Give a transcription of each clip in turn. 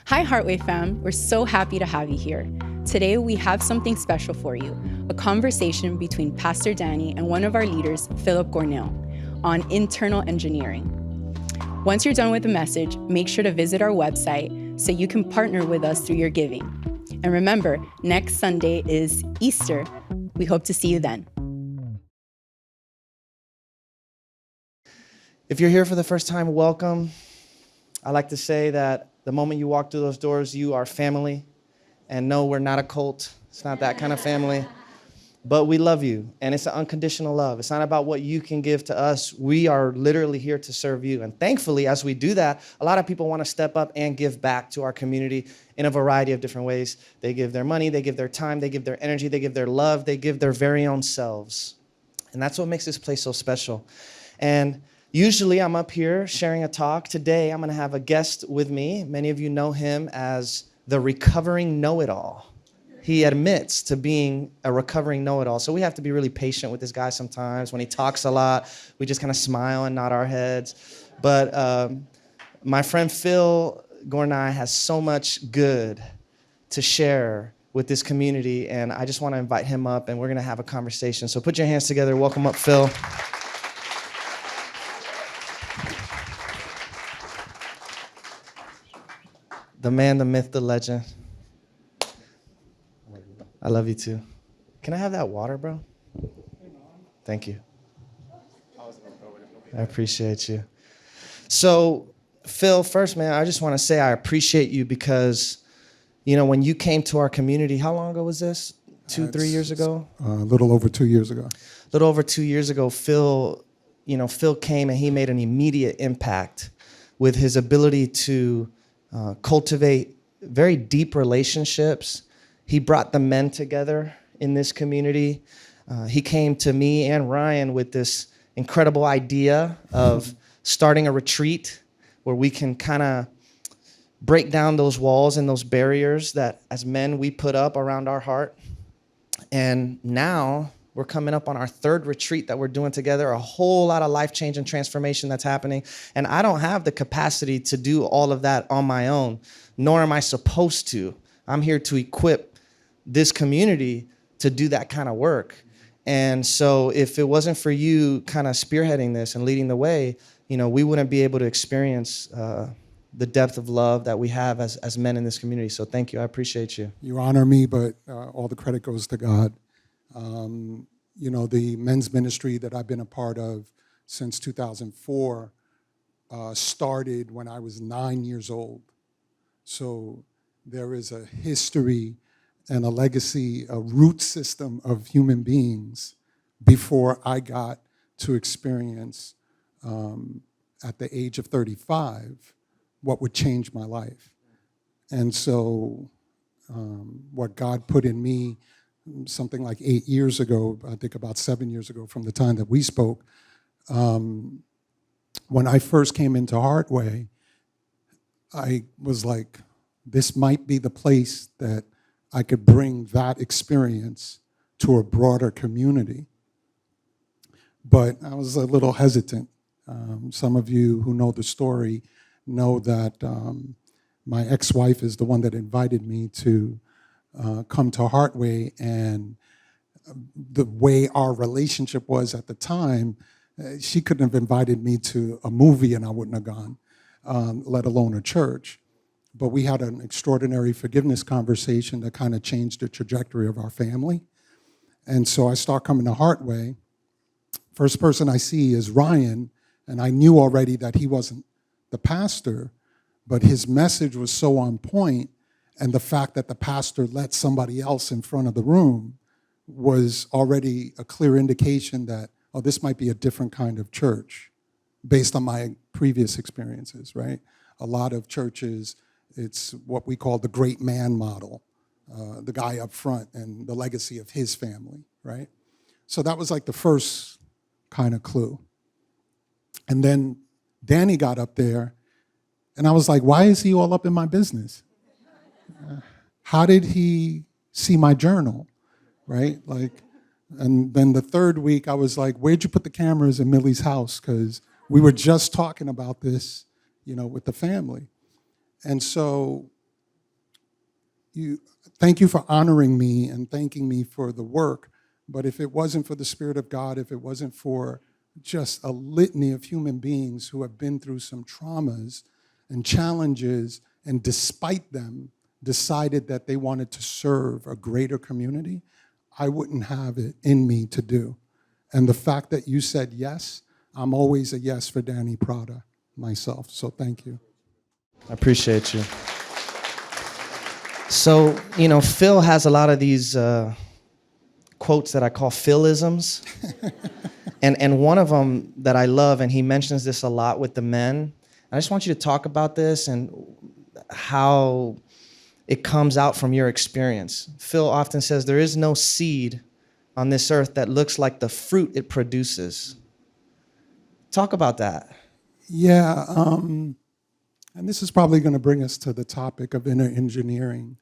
Hi, Heartway fam. We're so happy to have you here. Today, we have something special for you, a conversation between Pastor Danny and one of our leaders, Philip Gornail, on internal engineering. Once you're done with the message, make sure to visit our website so you can partner with us through your giving. And remember, next Sunday is Easter. We hope to see you then. If you're here for the first time, welcome. I like to say that the moment you walk through those doors, you are family. And no, we're not a cult. It's not that kind of family. But we love you, and it's an unconditional love. It's not about what you can give to us. We are literally here to serve you. And thankfully, as we do that, a lot of people want to step up and give back to our community in a variety of different ways. They give their money, they give their time, they give their energy, they give their love, they give their very own selves. And that's what makes this place so special. And usually I'm up here sharing a talk. Today I'm going to have a guest with me. Many of you know him as the recovering know-it-all. He admits to being a recovering know-it-all. So we have to be really patient with this guy sometimes. When he talks a lot, we just kind of smile and nod our heads. But my friend Phil Gornail has so much good to share with this community, and I just want to invite him up, and we're going to have a conversation. So put your hands together. Welcome up, Phil. The man, the myth, the legend. I love you too. Can I have that water, bro? Thank you. I appreciate you. So, Phil, first, man, I just want to say I appreciate you because, you know, when you came to our community, how long ago was this? 3 years ago? A little over 2 years ago. A little over 2 years ago, Phil came and he made an immediate impact with his ability to cultivate very deep relationships. He brought the men together in this community. He came to me and Ryan with this incredible idea of starting a retreat where we can kind of break down those walls and those barriers that as men we put up around our heart. And now we're coming up on our third retreat that we're doing together, a whole lot of life-changing transformation that's happening. And I don't have the capacity to do all of that on my own, nor am I supposed to. I'm here to equip this community to do that kind of work. And so if it wasn't for you kind of spearheading this and leading the way, you know, we wouldn't be able to experience the depth of love that we have as men in this community. So thank you. I appreciate you. You honor me, but all the credit goes to God. You know, the men's ministry that I've been a part of since 2004 started when I was 9 years old. So there is a history and a legacy, a root system of human beings before I got to experience, at the age of 35, what would change my life. And so what God put in me something like 8 years ago, I think about 7 years ago from the time that we spoke, when I first came into Heartway, I was like, this might be the place that I could bring that experience to a broader community. But I was a little hesitant. Some of you who know the story know that my ex-wife is the one that invited me to come to Heartway, and the way our relationship was at the time, she couldn't have invited me to a movie and I wouldn't have gone, let alone a church. But we had an extraordinary forgiveness conversation that kind of changed the trajectory of our family. And so I start coming to Heartway. First person I see is Ryan, and I knew already that he wasn't the pastor, but his message was so on point, and the fact that the pastor let somebody else in front of the room was already a clear indication that, oh, this might be a different kind of church based on my previous experiences, right? A lot of churches, it's what we call the great man model, the guy up front and the legacy of his family, right? So that was like the first kind of clue. And then Danny got up there, and I was like, why is he all up in my business? How did he see my journal, right? Like, and then the third week, I was like, where'd you put the cameras in Millie's house? Because we were just talking about this, you know, with the family. And so you thank you for honoring me and thanking me for the work. But if it wasn't for the Spirit of God, if it wasn't for just a litany of human beings who have been through some traumas and challenges, and despite them, decided that they wanted to serve a greater community, I wouldn't have it in me to do. And the fact that you said yes, I'm always a yes for Danny Prada myself. So thank you. I appreciate you. So, you know, Phil has a lot of these quotes that I call Fillisms. and one of them that I love, and he mentions this a lot with the men. I just want you to talk about this and how it comes out from your experience. Phil often says there is no seed on this earth that looks like the fruit it produces. Talk about that. Yeah, and this is probably going to bring us to the topic of inner engineering.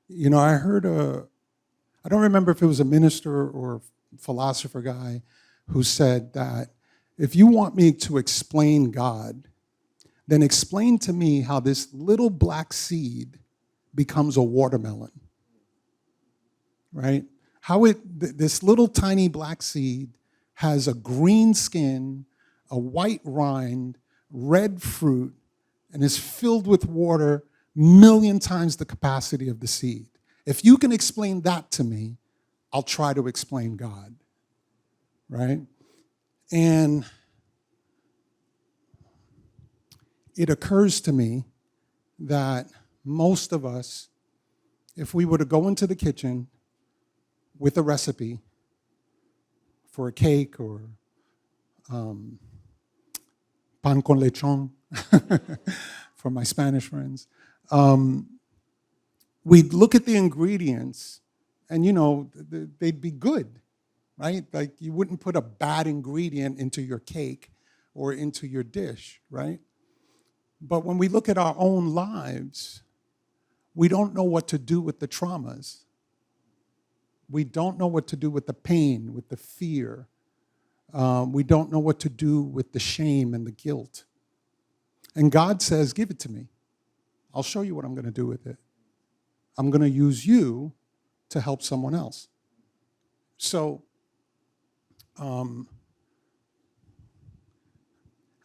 You know, I heard I don't remember if it was a minister or philosopher guy who said that if you want me to explain God, then explain to me how this little black seed becomes a watermelon, right? How this little tiny black seed has a green skin, a white rind, red fruit, and is filled with water 1,000,000 times the capacity of the seed. If you can explain that to me, I'll try to explain God, right? And it occurs to me that most of us, if we were to go into the kitchen with a recipe for a cake or pan con lechon for my Spanish friends, we'd look at the ingredients and, you know, they'd be good, right? Like you wouldn't put a bad ingredient into your cake or into your dish, right? But when we look at our own lives, we don't know what to do with the traumas. We don't know what to do with the pain, with the fear. We don't know what to do with the shame and the guilt. And God says, give it to me. I'll show you what I'm going to do with it. I'm going to use you to help someone else. So I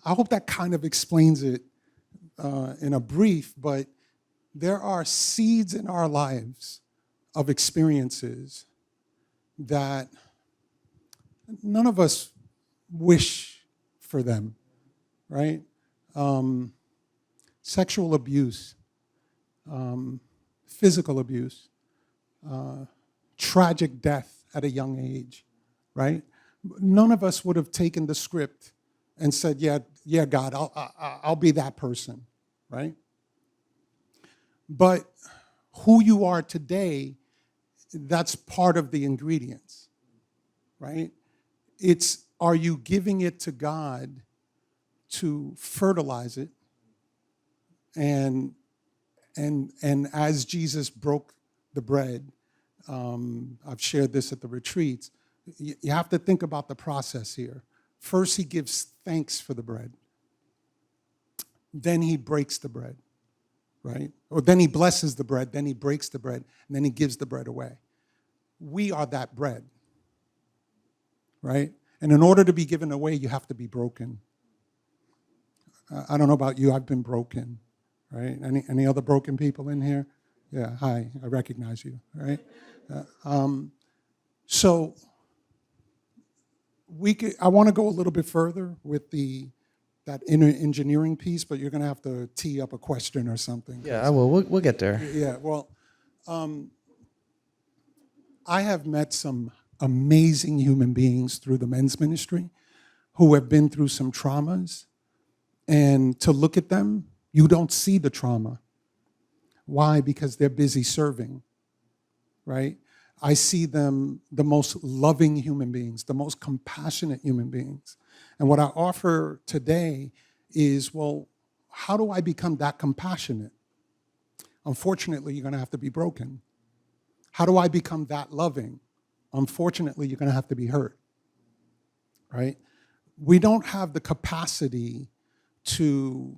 hope that kind of explains it in a brief, but there are seeds in our lives of experiences that none of us wish for them, right? Sexual abuse, physical abuse, tragic death at a young age, right? None of us would have taken the script and said, yeah, God, I'll be that person, right? But who you are today, that's part of the ingredients, right? It's, are you giving it to God to fertilize it? And as Jesus broke the bread, I've shared this at the retreats, you have to think about the process here. First, he gives thanks for the bread. Then he breaks the bread, right? Or then he blesses the bread, then he breaks the bread, and then he gives the bread away. We are that bread, right? And in order to be given away, you have to be broken. I don't know about you, I've been broken, right? Any other broken people in here? Yeah, hi, I recognize you, right? So I want to go a little bit further with that inner engineering piece, but you're going to have to tee up a question or something. Yeah, I will. We'll get there. Yeah, well, I have met some amazing human beings through the men's ministry who have been through some traumas, and to look at them, you don't see the trauma. Why? Because they're busy serving, right? I see them the most loving human beings, the most compassionate human beings. And what I offer today is, well, how do I become that compassionate? Unfortunately, you're going to have to be broken. How do I become that loving? Unfortunately, you're going to have to be hurt, right? We don't have the capacity to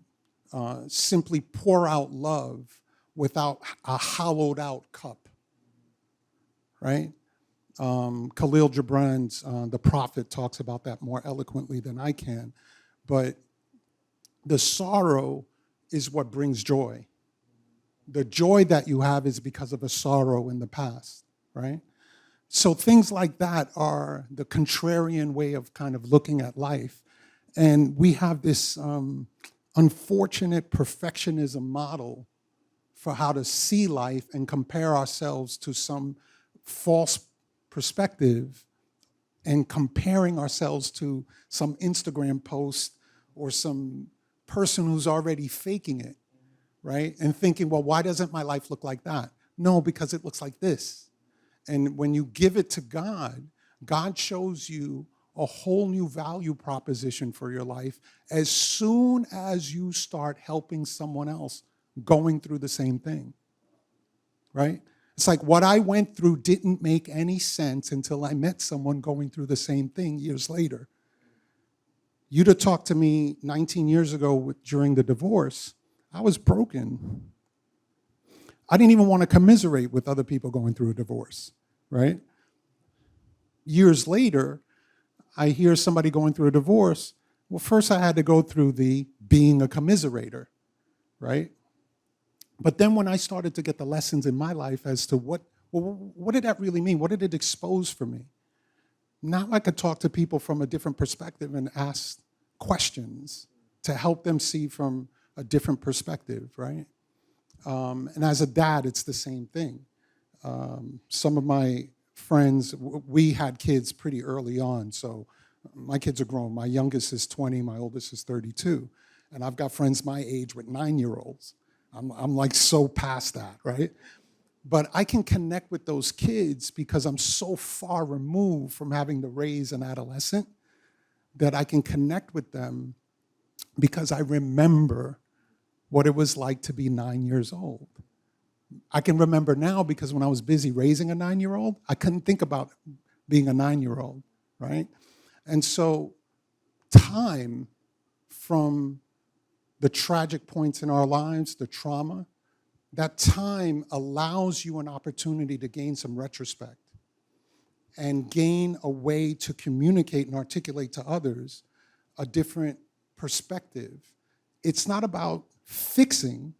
simply pour out love without a hollowed out cup, right? Khalil Gibran's The Prophet talks about that more eloquently than I can. But the sorrow is what brings joy. The joy that you have is because of a sorrow in the past, right? So things like that are the contrarian way of kind of looking at life. And we have this unfortunate perfectionism model for how to see life and compare ourselves to some false perspective and comparing ourselves to some Instagram post or some person who's already faking it, right? And thinking, well, why doesn't my life look like that? No, because it looks like this. And when you give it to God, God shows you a whole new value proposition for your life as soon as you start helping someone else going through the same thing, right? It's like what I went through didn't make any sense until I met someone going through the same thing years later. You'd have talked to me 19 years ago during the divorce. I was broken. I didn't even want to commiserate with other people going through a divorce, right? Years later, I hear somebody going through a divorce. Well, first I had to go through the being a commiserator, right? But then when I started to get the lessons in my life as to what did that really mean? What did it expose for me? Now I could talk to people from a different perspective and ask questions to help them see from a different perspective, right? And as a dad, it's the same thing. Some of my friends, we had kids pretty early on, so my kids are grown. My youngest is 20, my oldest is 32. And I've got friends my age with 9-year-olds. I'm like so past that, right? But I can connect with those kids because I'm so far removed from having to raise an adolescent that I can connect with them because I remember what it was like to be 9 years old. I can remember now because when I was busy raising a 9-year-old, I couldn't think about being a 9-year-old, right? And so time from the tragic points in our lives, the trauma, that time allows you an opportunity to gain some retrospect and gain a way to communicate and articulate to others a different perspective. It's not about fixing.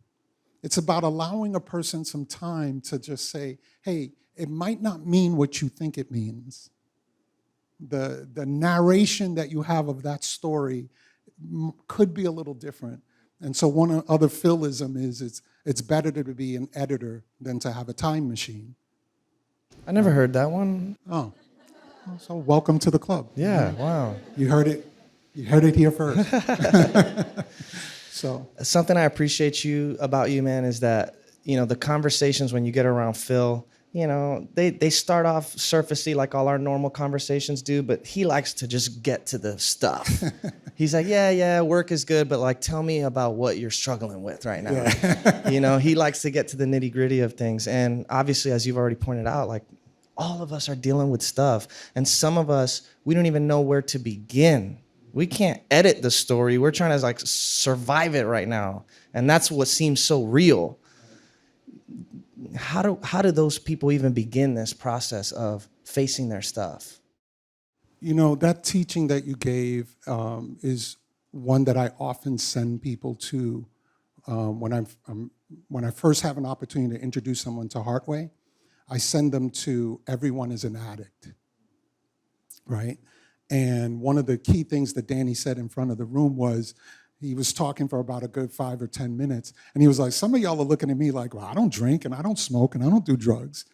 It's about allowing a person some time to just say, hey, it might not mean what you think it means. The narration that you have of that story could be a little different. And so one other Fillism is it's better to be an editor than to have a time machine. I never heard that one. Oh, so welcome to the club. Yeah, wow. You heard it here first. So Something I appreciate about you, man, is that, the conversations when you get around Phil, they start off surfacey like all our normal conversations do, but he likes to just get to the stuff. He's like, yeah, work is good, but like, tell me about what you're struggling with right now. Yeah. He likes to get to the nitty gritty of things. And obviously, as you've already pointed out, like all of us are dealing with stuff. And some of us, we don't even know where to begin. We can't edit the story. We're trying to like survive it right now. And that's what seems so real. How do those people even begin this process of facing their stuff? That teaching that you gave is one that I often send people to when I first have an opportunity to introduce someone to Heartway. I send them to Everyone is an Addict, right? And one of the key things that Danny said in front of the room was, he was talking for about a good 5 or 10 minutes, and he was like, some of y'all are looking at me like, well, I don't drink, and I don't smoke, and I don't do drugs,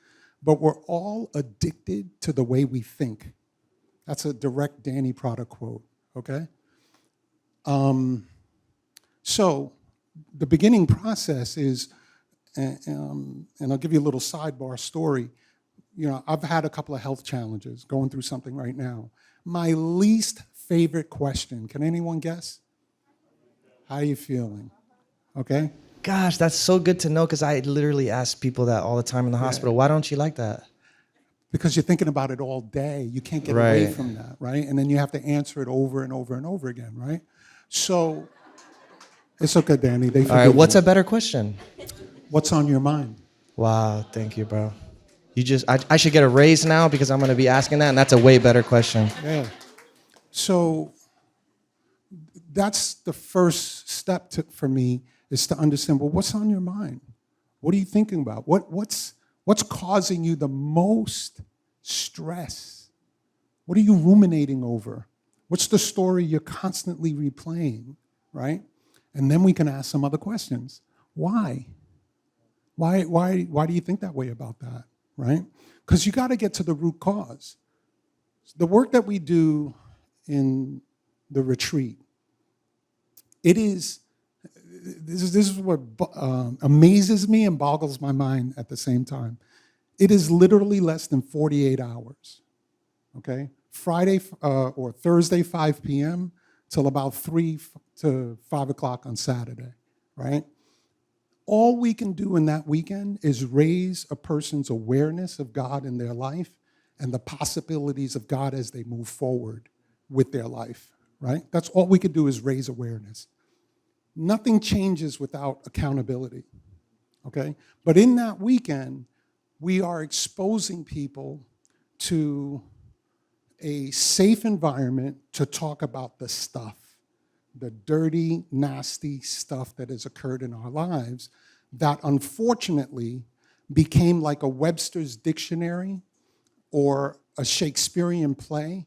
but we're all addicted to the way we think. That's a direct Danny Prada quote, okay? So the beginning process is, and I'll give you a little sidebar story. I've had a couple of health challenges, going through something right now. My least favorite question, can anyone guess? How are you feeling? Okay? Gosh, that's so good to know, because I literally ask people that all the time in the hospital. Why don't you like that? Because you're thinking about it all day. You can't get away from that, right? And then you have to answer it over and over and over again, right? So it's okay, Danny. All right, what's a better question? What's on your mind? Wow, thank you, bro. I should get a raise now because I'm going to be asking that, and that's a way better question. Yeah. So that's the first step for me, is to understand, well, what's on your mind? What are you thinking about? What's causing you the most stress? What are you ruminating over? What's the story you're constantly replaying, right? And then we can ask some other questions. Why? Why do you think that way about that, right? Because you got to get to the root cause. The work that we do in the retreat, this is what amazes me and boggles my mind at the same time. It is literally less than 48 hours, okay? Friday or Thursday, 5 p.m. till about 3 to 5 o'clock on Saturday, right? All we can do in that weekend is raise a person's awareness of God in their life and the possibilities of God as they move forward with their life, right? That's all we could do, is raise awareness. Nothing changes without accountability, okay? But in that weekend, we are exposing people to a safe environment to talk about the stuff, the dirty, nasty stuff that has occurred in our lives that unfortunately became like a Webster's dictionary or a Shakespearean play.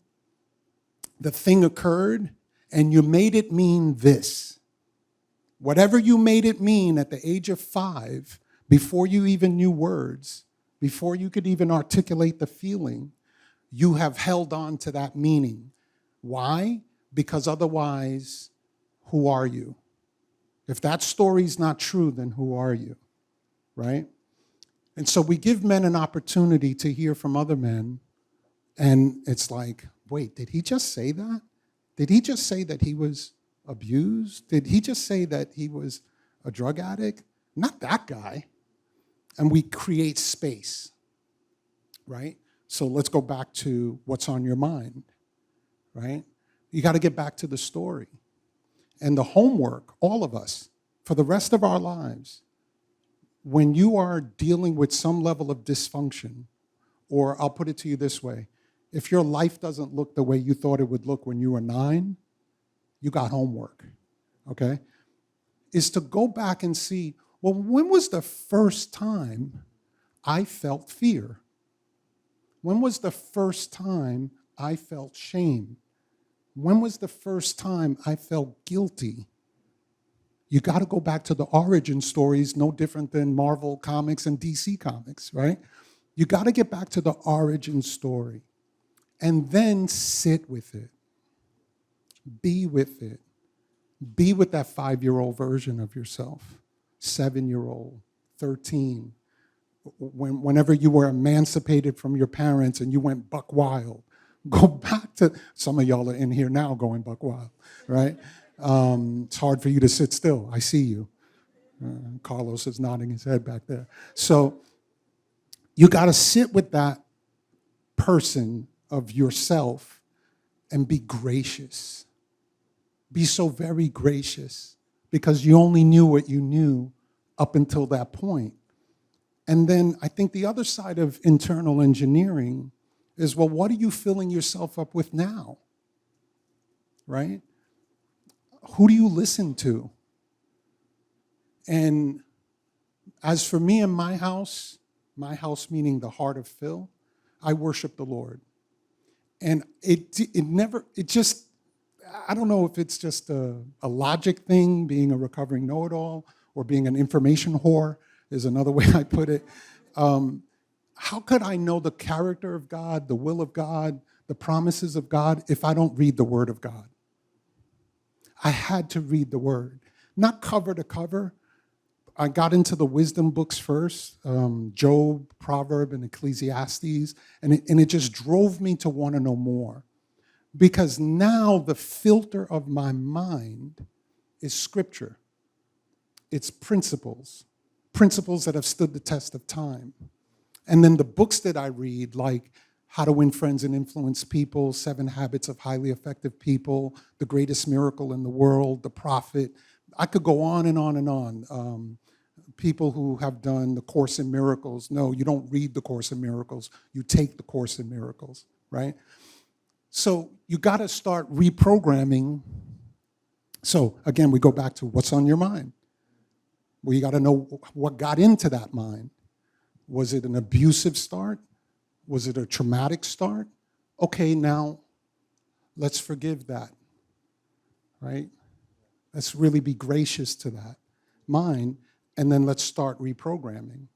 The thing occurred and you made it mean this. Whatever you made it mean at the age of 5, before you even knew words, before you could even articulate the feeling, you have held on to that meaning. Why? Because otherwise, who are you? If that story's not true, then who are you, right? And so we give men an opportunity to hear from other men, and it's like, wait, did he just say that? Did he just say that he was abused? Did he just say that he was a drug addict? Not that guy. And we create space, right? So let's go back to what's on your mind, right? You got to get back to the story. And the homework, all of us, for the rest of our lives, when you are dealing with some level of dysfunction, or I'll put it to you this way, if your life doesn't look the way you thought it would look when you were 9, you got homework, okay? Is to go back and see, well, when was the first time I felt fear? When was the first time I felt shame? When was the first time I felt guilty? You got to go back to the origin stories, no different than Marvel Comics and DC Comics, right? You got to get back to the origin story and then sit with it. Be with it. Be with that 5-year-old version of yourself, 7-year-old, 13. Whenever you were emancipated from your parents and you went buck wild, go back to, some of y'all are in here now going buck wild, right? It's hard for you to sit still. I see you. Carlos is nodding his head back there. So you got to sit with that person of yourself and be gracious. Be so very gracious, because you only knew what you knew up until that point. And then I think the other side of internal engineering is, well, what are you filling yourself up with now? Right? Who do you listen to? And as for me and my house meaning the heart of Phil, I worship the Lord. And I don't know if it's just a logic thing, being a recovering know-it-all, or being an information whore is another way I put it. How could I know the character of God, the will of God, the promises of God, if I don't read the Word of God? I had to read the Word, not cover to cover. I got into the wisdom books first, Job, Proverb, and Ecclesiastes, and it just drove me to want to know more. Because now the filter of my mind is Scripture. It's principles that have stood the test of time. And then the books that I read, like How to Win Friends and Influence People, 7 Habits of Highly Effective People, The Greatest Miracle in the World, The Prophet. I could go on and on and on. people who have done the Course in Miracles know you don't read the Course in Miracles, you take the Course in Miracles, right? So you got to start reprogramming. So again, we go back to what's on your mind. Well, you got to know what got into that mind. Was it an abusive start? Was it a traumatic start? Okay, now let's forgive that, right? Let's really be gracious to that mind, and then let's start reprogramming.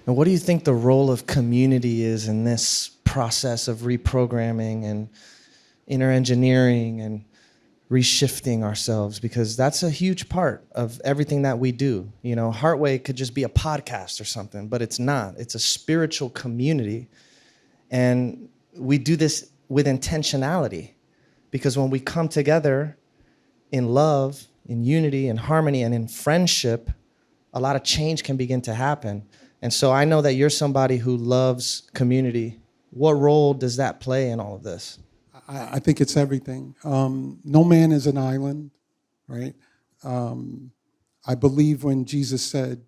And what do you think the role of community is in this process of reprogramming and inner engineering and reshifting ourselves? Because that's a huge part of everything that we do. You know, Heartway could just be a podcast or something, but it's not. It's a spiritual community. And we do this with intentionality, because when we come together in love, in unity, in harmony, and in friendship, a lot of change can begin to happen. And so I know that you're somebody who loves community. What role does that play in all of this? I think it's everything. No man is an island, right? I believe when Jesus said,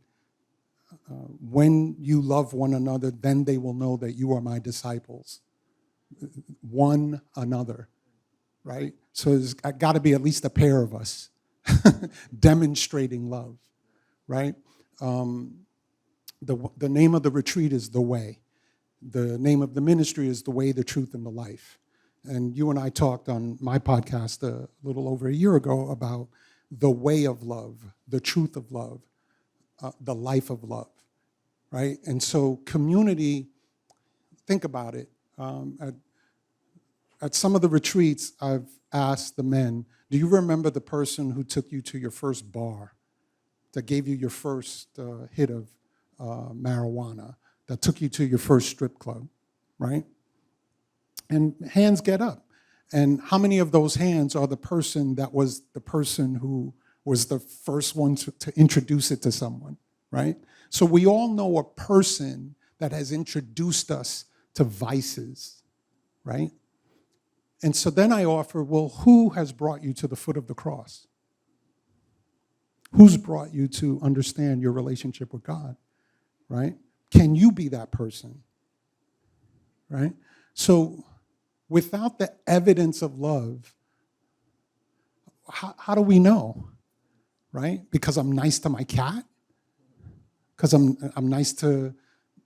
when you love one another, then they will know that you are my disciples. One another, right? So there's got to be at least a pair of us demonstrating love, right? The name of the retreat is The Way. The name of the ministry is The Way, the Truth, and the Life. And you and I talked on my podcast a little over a year ago about the way of love, the truth of love, the life of love, right? And so community, think about it. At some of the retreats, I've asked the men, do you remember the person who took you to your first bar, that gave you your first hit of marijuana, that took you to your first strip club, right? And hands get up. And how many of those hands are the person that was the person who was the first one to introduce it to someone, right? So we all know a person that has introduced us to vices, right? And so then I offer, well, who has brought you to the foot of the cross? Who's brought you to understand your relationship with God, right? Can you be that person, right? So without the evidence of love, how do we know, right? Because I'm nice to my cat? Because I'm nice to,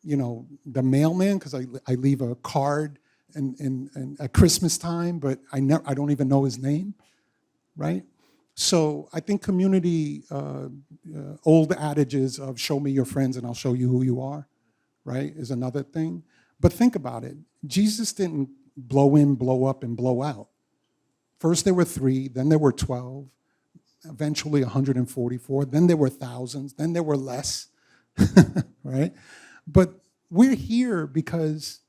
the mailman, because I leave a card and at Christmas time, but I don't even know his name, right? So I think community, old adages of show me your friends and I'll show you who you are, right, is another thing. But think about it. Jesus didn't blow in, blow up, and blow out. First there were 3, then there were 12, eventually 144, then there were thousands, then there were less, right? But we're here because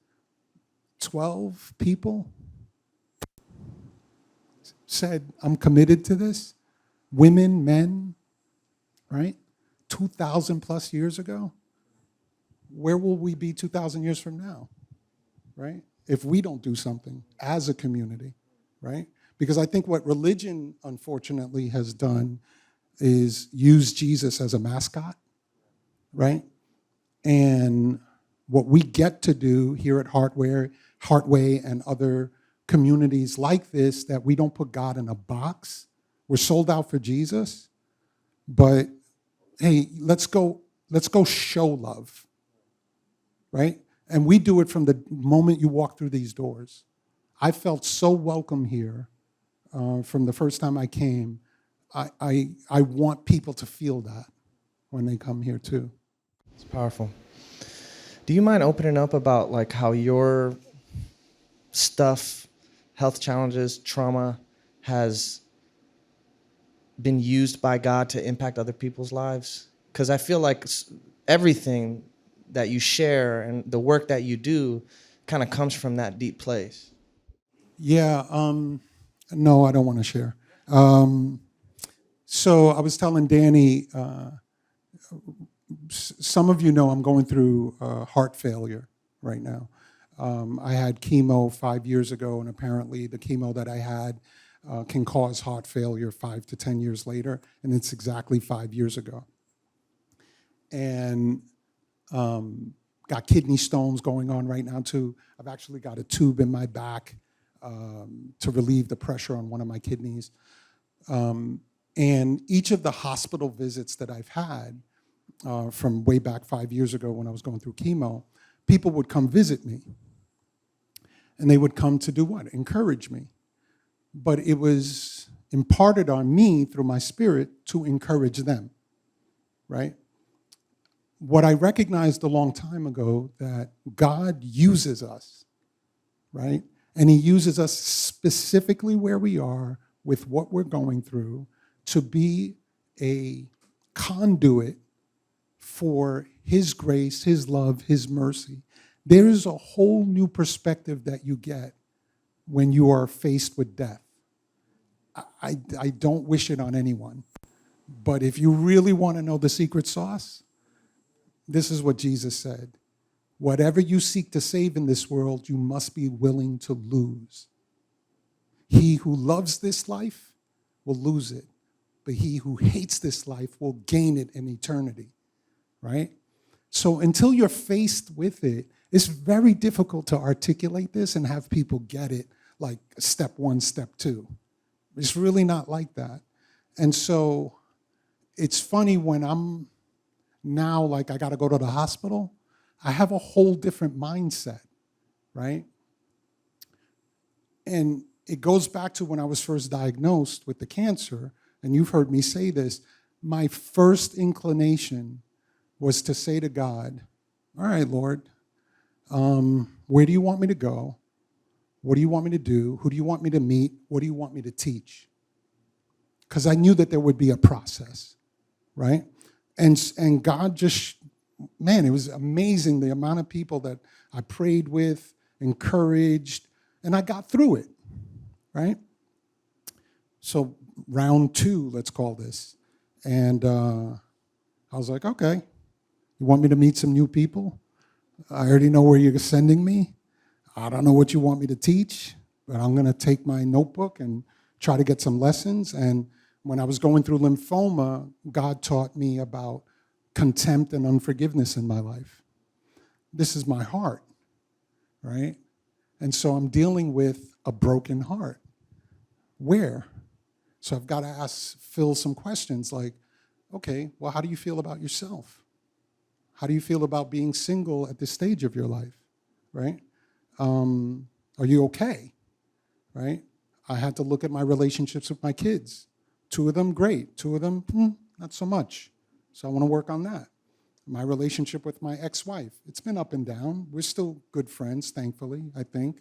12 people said, I'm committed to this. Women, men, right? 2,000 plus years ago. Where will we be 2,000 years from now, right? If we don't do something as a community, right? Because I think what religion, unfortunately, has done is use Jesus as a mascot, right? And what we get to do here at Heartway and other communities like this, that we don't put God in a box. We're sold out for Jesus, but hey, let's go show love, right? And we do it from the moment you walk through these doors. I felt so welcome here from the first time I came. I want people to feel that when they come here too. It's powerful. Do you mind opening up about like how your stuff, health challenges, trauma, has been used by God to impact other people's lives? Because I feel like everything that you share and the work that you do kind of comes from that deep place. Yeah, no, I don't want to share. So I was telling Danny, some of you know I'm going through heart failure right now. I had chemo 5 years ago, and apparently the chemo that I had can cause heart failure 5 to 10 years later, and it's exactly 5 years ago. and got kidney stones going on right now too. I've actually got a tube in my back to relieve the pressure on one of my kidneys. And each of the hospital visits that I've had from way back 5 years ago when I was going through chemo, people would come visit me. And they would come to do what? Encourage me. But it was imparted on me through my spirit to encourage them, right? What I recognized a long time ago, that God uses us, right? And he uses us specifically where we are with what we're going through to be a conduit for his grace, his love, his mercy. There is a whole new perspective that you get when you are faced with death. I don't wish it on anyone. But if you really want to know the secret sauce, this is what Jesus said. Whatever you seek to save in this world, you must be willing to lose. He who loves this life will lose it, but he who hates this life will gain it in eternity, right? So until you're faced with it, it's very difficult to articulate this and have people get it like step one, step two. It's really not like that. And so it's funny when I'm now, like, I got to go to the hospital, I have a whole different mindset, right? And it goes back to when I was first diagnosed with the cancer, and you've heard me say this, my first inclination was to say to God, all right, Lord, where do you want me to go? What do you want me to do? Who do you want me to meet? What do you want me to teach? Because I knew that there would be a process, right? And God just, man, it was amazing the amount of people that I prayed with, encouraged, and I got through it, right? So round 2, let's call this. And I was like, okay, you want me to meet some new people? I already know where you're sending me. I don't know what you want me to teach, but I'm going to take my notebook and try to get some lessons. And when I was going through lymphoma, God taught me about contempt and unforgiveness in my life. This is my heart, right? And so I'm dealing with a broken heart. Where? So I've got to ask Phil some questions like, okay, well, how do you feel about yourself? How do you feel about being single at this stage of your life, right? Are you okay, right? I had to look at my relationships with my kids. 2 of them, great. 2 of them, not so much. So I want to work on that. My relationship with my ex-wife, it's been up and down. We're still good friends, thankfully, I think.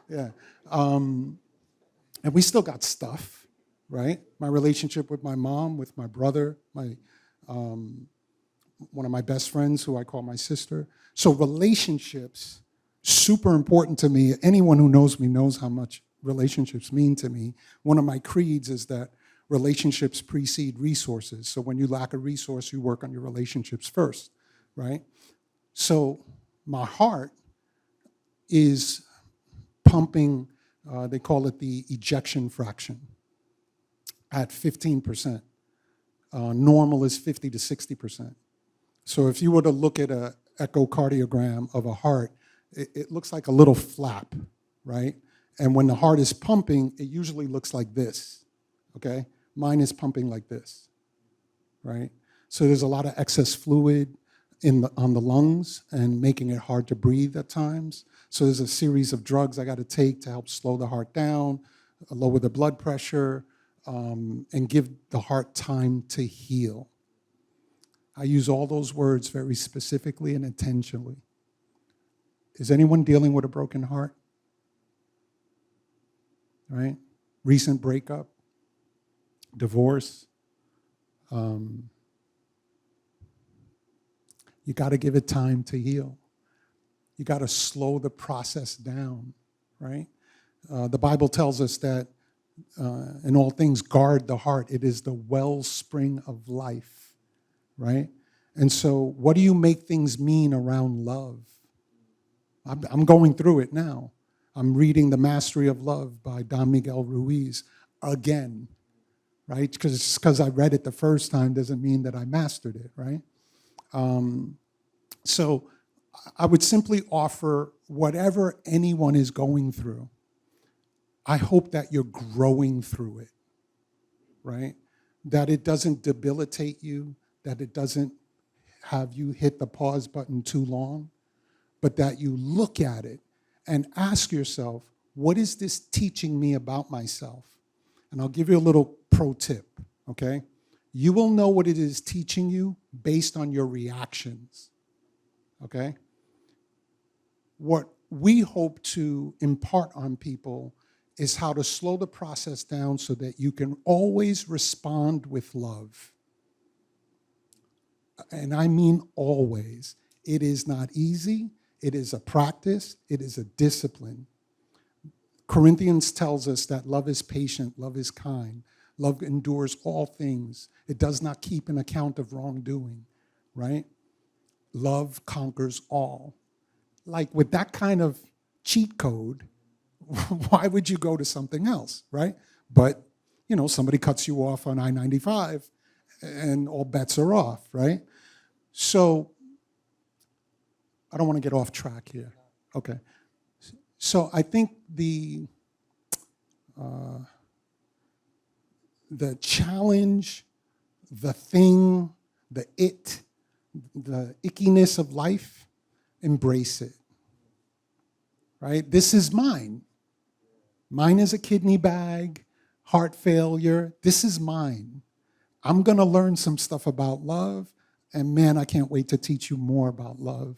Yeah. And we still got stuff, right? My relationship with my mom, with my brother, my one of my best friends who I call my sister. So relationships, super important to me. Anyone who knows me knows how much relationships mean to me. One of my creeds is that relationships precede resources. So when you lack a resource, you work on your relationships first, right? So my heart is pumping, they call it the ejection fraction, at 15%. Normal is 50 to 60%. So if you were to look at an echocardiogram of a heart, it looks like a little flap, right? And when the heart is pumping, it usually looks like this, okay? Mine is pumping like this, right? So there's a lot of excess fluid on the lungs and making it hard to breathe at times. So there's a series of drugs I got to take to help slow the heart down, lower the blood pressure, and give the heart time to heal. I use all those words very specifically and intentionally. Is anyone dealing with a broken heart? Right? Recent breakup, divorce. You got to give it time to heal. You got to slow the process down, right? The Bible tells us that in all things, guard the heart. It is the wellspring of life, right? And so what do you make things mean around love? I'm going through it now. I'm reading The Mastery of Love by Don Miguel Ruiz again, right? Because I read it the first time doesn't mean that I mastered it, right? So I would simply offer whatever anyone is going through, I hope that you're growing through it, right? That it doesn't debilitate you, that it doesn't have you hit the pause button too long, but that you look at it and ask yourself, what is this teaching me about myself? And I'll give you a little pro tip, okay? You will know what it is teaching you based on your reactions, okay? What we hope to impart on people is how to slow the process down so that you can always respond with love. And I mean always. It is not easy. It is a practice. It is a discipline. Corinthians tells us that love is patient, love is kind, love endures all things. It does not keep an account of wrongdoing, right? Love conquers all. Like with that kind of cheat code, why would you go to something else, right? But, somebody cuts you off on I-95 and all bets are off, right? So I don't want to get off track here. Okay. So I think the challenge, the thing, the ickiness of life, embrace it, right? This is mine. Mine is a kidney bag, heart failure. This is mine. I'm going to learn some stuff about love, and man, I can't wait to teach you more about love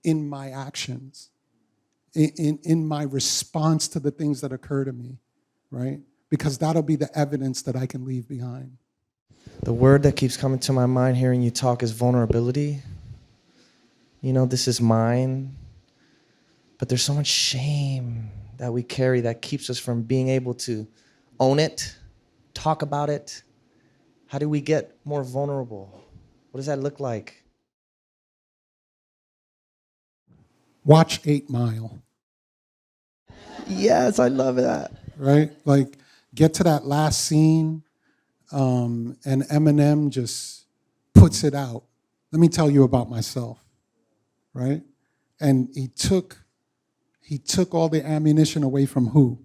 in my actions, in my response to the things that occur to me, right? Because that'll be the evidence that I can leave behind. The word that keeps coming to my mind hearing you talk is vulnerability. This is mine. But there's so much shame that we carry that keeps us from being able to own it, talk about it. How do we get more vulnerable? What does that look like? Watch 8 Mile. Yes, I love that. Right? Like, get to that last scene, and Eminem just puts it out. Let me tell you about myself, right? And he took all the ammunition away from who?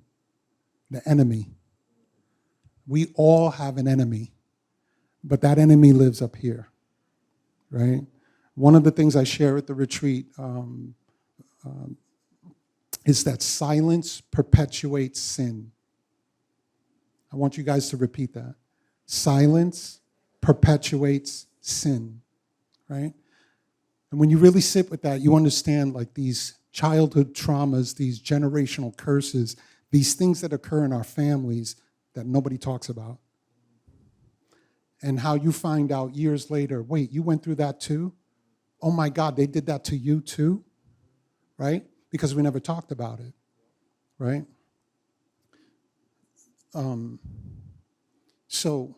The enemy. We all have an enemy, but that enemy lives up here, right? One of the things I share at the retreat is that silence perpetuates sin. I want you guys to repeat that. Silence perpetuates sin, right? And when you really sit with that, you understand like these childhood traumas, these generational curses, these things that occur in our families that nobody talks about. And how you find out years later, wait, you went through that too? Oh my God, they did that to you too? Right? Because we never talked about it, right? So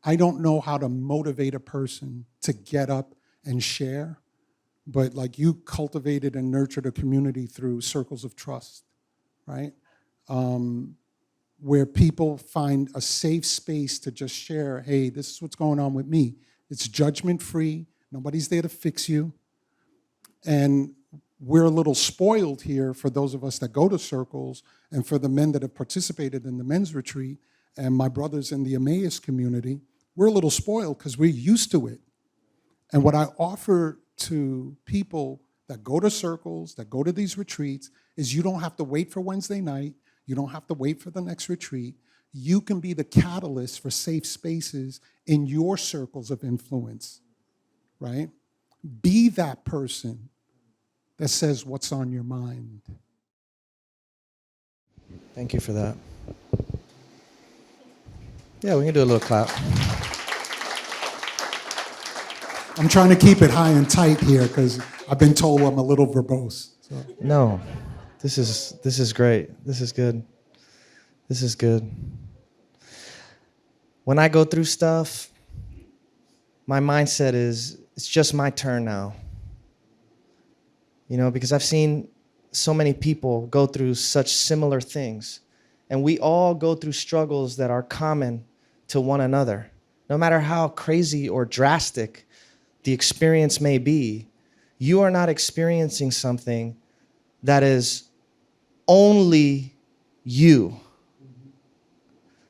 I don't know how to motivate a person to get up and share, but like you cultivated and nurtured a community through circles of trust, right? Where people find a safe space to just share, hey, this is what's going on with me. It's judgment-free. Nobody's there to fix you. And we're a little spoiled here for those of us that go to circles and for the men that have participated in the men's retreat and my brothers in the Emmaus community. We're a little spoiled because we're used to it. And what I offer to people that go to circles, that go to these retreats, is you don't have to wait for Wednesday night. You don't have to wait for the next retreat. You can be the catalyst for safe spaces in your circles of influence, right? Be that person that says what's on your mind. Thank you for that. Yeah, we can do a little clap. I'm trying to keep it high and tight here because I've been told I'm a little verbose. So. No, this is great. This is good. This is good. When I go through stuff, my mindset is, it's just my turn now. Because I've seen so many people go through such similar things. And we all go through struggles that are common to one another. No matter how crazy or drastic the experience may be, you are not experiencing something that is only you.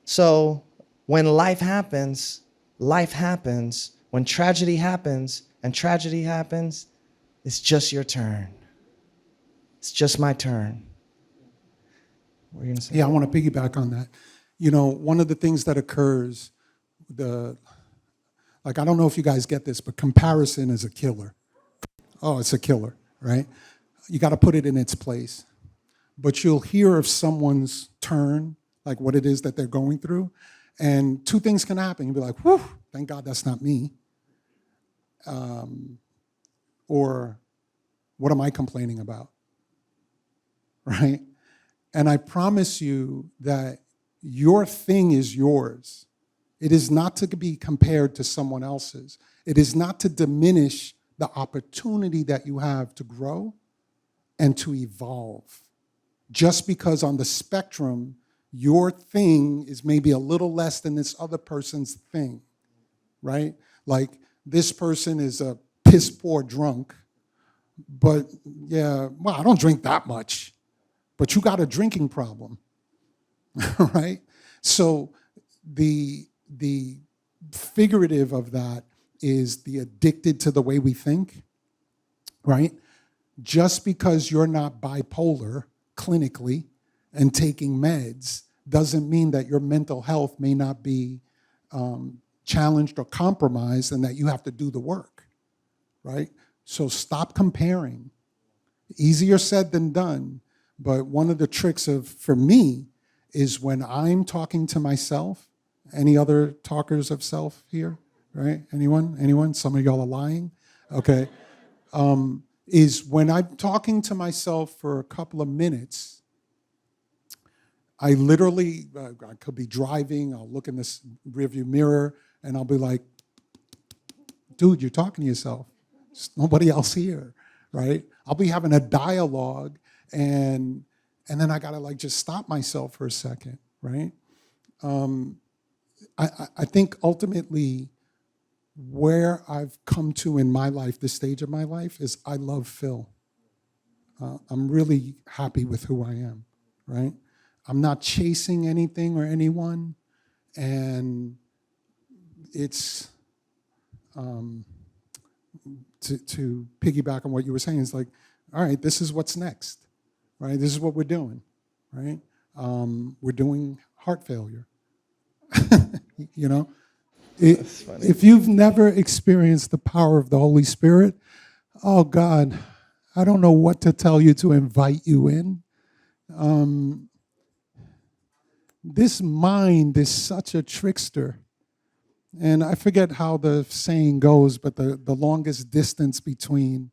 So when life happens, when tragedy happens, and tragedy happens, it's just your turn. It's just my turn. What are you gonna say? Yeah, I want to piggyback on that. You know, one of the things that occurs, I don't know if you guys get this, but comparison is a killer. Oh, it's a killer, right? You got to put it in its place. But you'll hear of someone's turn, like what it is that they're going through, and two things can happen. You'll be like, whew, thank God that's not me. Or what am I complaining about, right? And I promise you that your thing is yours. It is not to be compared to someone else's. It is not to diminish the opportunity that you have to grow and to evolve. Just because on the spectrum, your thing is maybe a little less than this other person's thing, right? Like this person is a piss poor drunk, but yeah, well, I don't drink that much, but you got a drinking problem, right? So the figurative of that is the addicted to the way we think, right? Just because you're not bipolar clinically and taking meds doesn't mean that your mental health may not be challenged or compromised and that you have to do the work, right? So stop comparing. Easier said than done, but one of the tricks for me is when I'm talking to myself. Any other talkers of self here, right? Anyone? Some of y'all are lying? Okay. Is when I'm talking to myself for a couple of minutes, I literally, I could be driving, I'll look in this rearview mirror, and I'll be like, dude, you're talking to yourself. There's nobody else here, right? I'll be having a dialogue, and then I gotta just stop myself for a second, right? I think ultimately where I've come to in my life, this stage of my life, is I love Phil. I'm really happy with who I am, right? I'm not chasing anything or anyone, and it's to piggyback on what you were saying, it's like, all right, this is what's next, right? This is what we're doing, right? We're doing heart failure. You know, if you've never experienced the power of the Holy Spirit, oh God, I don't know what to tell you to invite you in. This mind is such a trickster. And I forget how the saying goes, but the longest distance between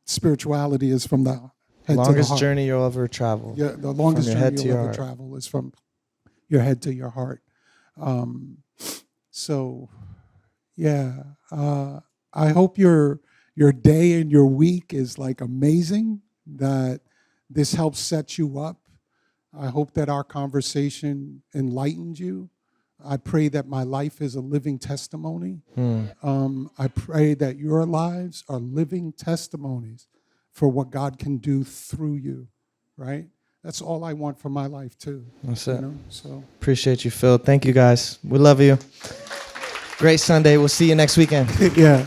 spirituality is from the head to the heart. Longest journey you'll ever travel. Yeah, the longest journey you'll ever travel is from your head to your heart. So, yeah, I hope your day and your week is amazing, that this helps set you up. I hope that our conversation enlightened you. I pray that my life is a living testimony. I pray that your lives are living testimonies for what God can do through you, right? That's all I want for my life too. That's it. So appreciate you, Phil. Thank you, guys. We love you. Great Sunday. We'll see you next weekend. Yeah.